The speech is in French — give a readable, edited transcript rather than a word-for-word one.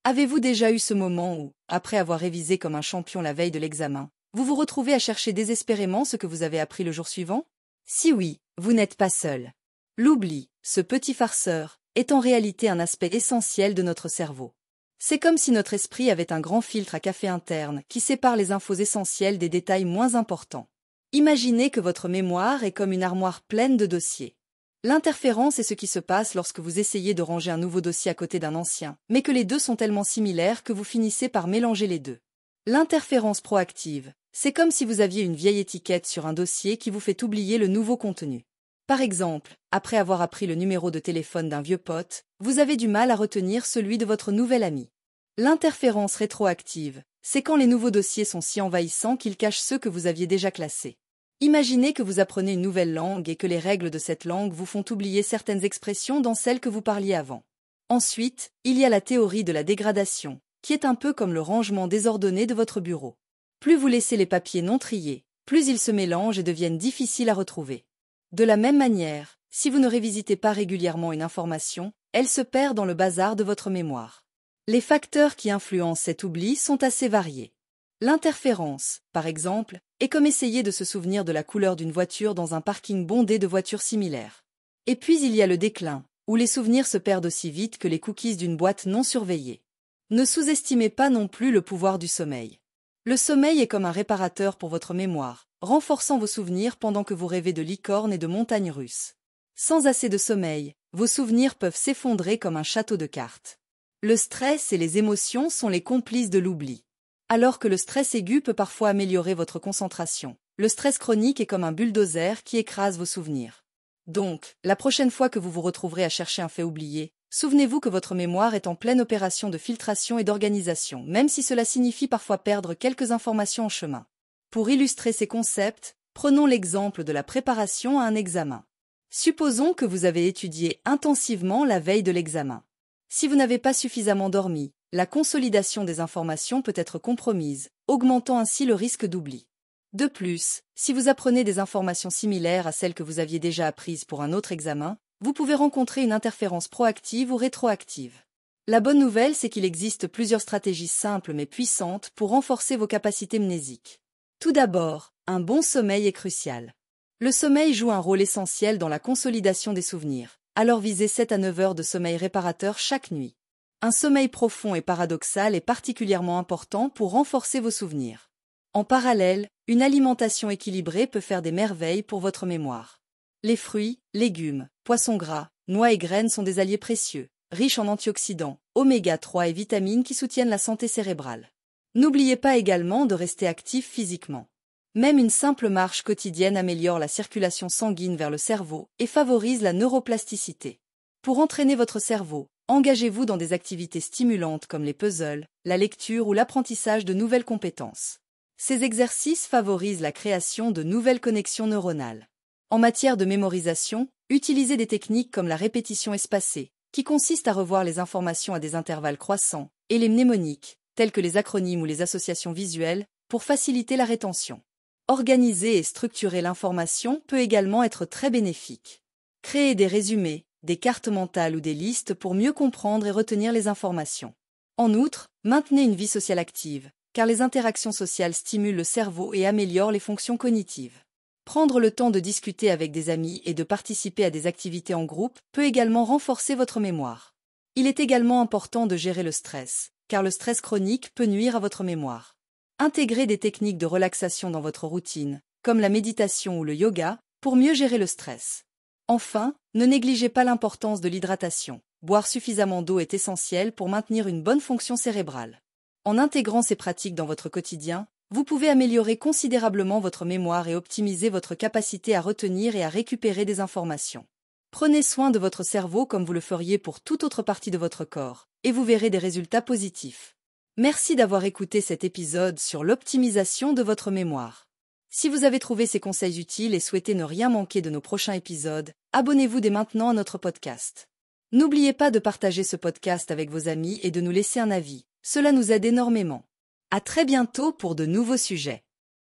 Avez-vous déjà eu ce moment où, après avoir révisé comme un champion la veille de l'examen, vous vous retrouvez à chercher désespérément ce que vous avez appris le jour suivant? Si oui, vous n'êtes pas seul. L'oubli, ce petit farceur, est en réalité un aspect essentiel de notre cerveau. C'est comme si notre esprit avait un grand filtre à café interne qui sépare les infos essentielles des détails moins importants. Imaginez que votre mémoire est comme une armoire pleine de dossiers. L'interférence est ce qui se passe lorsque vous essayez de ranger un nouveau dossier à côté d'un ancien, mais que les deux sont tellement similaires que vous finissez par mélanger les deux. L'interférence proactive, c'est comme si vous aviez une vieille étiquette sur un dossier qui vous fait oublier le nouveau contenu. Par exemple, après avoir appris le numéro de téléphone d'un vieux pote, vous avez du mal à retenir celui de votre nouvel ami. L'interférence rétroactive, c'est quand les nouveaux dossiers sont si envahissants qu'ils cachent ceux que vous aviez déjà classés. Imaginez que vous apprenez une nouvelle langue et que les règles de cette langue vous font oublier certaines expressions dans celles que vous parliez avant. Ensuite, il y a la théorie de la dégradation, qui est un peu comme le rangement désordonné de votre bureau. Plus vous laissez les papiers non triés, plus ils se mélangent et deviennent difficiles à retrouver. De la même manière, si vous ne révisitez pas régulièrement une information, elle se perd dans le bazar de votre mémoire. Les facteurs qui influencent cet oubli sont assez variés. L'interférence, par exemple, est comme essayer de se souvenir de la couleur d'une voiture dans un parking bondé de voitures similaires. Et puis il y a le déclin, où les souvenirs se perdent aussi vite que les cookies d'une boîte non surveillée. Ne sous-estimez pas non plus le pouvoir du sommeil. Le sommeil est comme un réparateur pour votre mémoire, renforçant vos souvenirs pendant que vous rêvez de licornes et de montagnes russes. Sans assez de sommeil, vos souvenirs peuvent s'effondrer comme un château de cartes. Le stress et les émotions sont les complices de l'oubli. Alors que le stress aigu peut parfois améliorer votre concentration, le stress chronique est comme un bulldozer qui écrase vos souvenirs. Donc, la prochaine fois que vous vous retrouverez à chercher un fait oublié, souvenez-vous que votre mémoire est en pleine opération de filtration et d'organisation, même si cela signifie parfois perdre quelques informations en chemin. Pour illustrer ces concepts, prenons l'exemple de la préparation à un examen. Supposons que vous avez étudié intensivement la veille de l'examen. Si vous n'avez pas suffisamment dormi, la consolidation des informations peut être compromise, augmentant ainsi le risque d'oubli. De plus, si vous apprenez des informations similaires à celles que vous aviez déjà apprises pour un autre examen, vous pouvez rencontrer une interférence proactive ou rétroactive. La bonne nouvelle, c'est qu'il existe plusieurs stratégies simples mais puissantes pour renforcer vos capacités mnésiques. Tout d'abord, un bon sommeil est crucial. Le sommeil joue un rôle essentiel dans la consolidation des souvenirs, alors visez 7 à 9 heures de sommeil réparateur chaque nuit. Un sommeil profond et paradoxal est particulièrement important pour renforcer vos souvenirs. En parallèle, une alimentation équilibrée peut faire des merveilles pour votre mémoire. Les fruits, légumes, poissons gras, noix et graines sont des alliés précieux, riches en antioxydants, oméga 3 et vitamines qui soutiennent la santé cérébrale. N'oubliez pas également de rester actif physiquement. Même une simple marche quotidienne améliore la circulation sanguine vers le cerveau et favorise la neuroplasticité. Pour entraîner votre cerveau, engagez-vous dans des activités stimulantes comme les puzzles, la lecture ou l'apprentissage de nouvelles compétences. Ces exercices favorisent la création de nouvelles connexions neuronales. En matière de mémorisation, utilisez des techniques comme la répétition espacée, qui consiste à revoir les informations à des intervalles croissants, et les mnémoniques, tels que les acronymes ou les associations visuelles, pour faciliter la rétention. Organiser et structurer l'information peut également être très bénéfique. Créez des résumés, des cartes mentales ou des listes pour mieux comprendre et retenir les informations. En outre, maintenez une vie sociale active, car les interactions sociales stimulent le cerveau et améliorent les fonctions cognitives. Prendre le temps de discuter avec des amis et de participer à des activités en groupe peut également renforcer votre mémoire. Il est également important de gérer le stress, car le stress chronique peut nuire à votre mémoire. Intégrez des techniques de relaxation dans votre routine, comme la méditation ou le yoga, pour mieux gérer le stress. Enfin, ne négligez pas l'importance de l'hydratation. Boire suffisamment d'eau est essentiel pour maintenir une bonne fonction cérébrale. En intégrant ces pratiques dans votre quotidien, vous pouvez améliorer considérablement votre mémoire et optimiser votre capacité à retenir et à récupérer des informations. Prenez soin de votre cerveau comme vous le feriez pour toute autre partie de votre corps, et vous verrez des résultats positifs. Merci d'avoir écouté cet épisode sur l'optimisation de votre mémoire. Si vous avez trouvé ces conseils utiles et souhaitez ne rien manquer de nos prochains épisodes, abonnez-vous dès maintenant à notre podcast. N'oubliez pas de partager ce podcast avec vos amis et de nous laisser un avis, cela nous aide énormément. À très bientôt pour de nouveaux sujets.